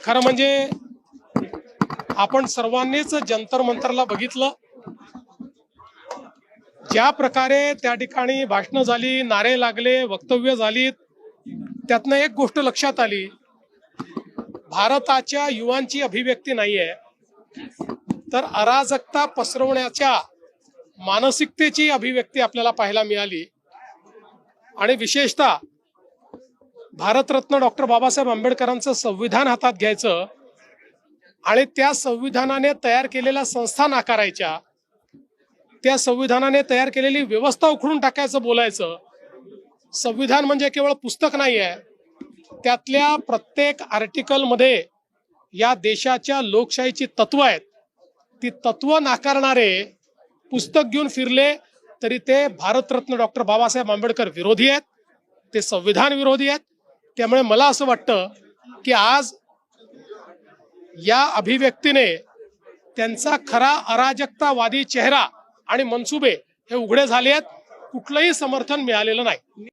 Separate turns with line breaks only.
खरं म्हणजे आपण सर्वांनीच जंतर मंतरला बघितलं, ज्या प्रकारे त्या ठिकाणी भाषणं झाली, नारे लागले, वक्तव्य झालीत, त्यातनं एक गोष्ट लक्षात आली, भारताच्या युवांची अभिव्यक्ती नाहीये, तर अराजकता पसरवण्याच्या मानसिकतेची अभिव्यक्ती आपल्याला पाहायला मिळाली. आणि विशेषतः भारतरत्न डॉक्टर बाबासाहेब आंबेडकरांचं संविधान हातात घ्यायचं आणि त्या संविधानाने तयार केलेल्या संस्था नाकारायच्या, त्या संविधानाने तयार केलेली व्यवस्था उखडून टाकायचं बोलायचं. संविधान म्हणजे केवळ पुस्तक नाही आहे, त्यातल्या प्रत्येक आर्टिकलमध्ये या देशाच्या लोकशाहीची तत्व आहेत. ती तत्व नाकारणारे पुस्तक घेऊन फिरले तरी ते भारतरत्न डॉक्टर बाबासाहेब आंबेडकर विरोधी आहेत, ते संविधान विरोधी आहेत. त्यामुळे मला असं वाटतं की आज या अभिव्यक्तीने त्यांचा खरा अराजकतावादी चेहरा आणि मनसुबे हे उघडे झाले आहेत. कुठलंही समर्थन मिळालेलं नाही.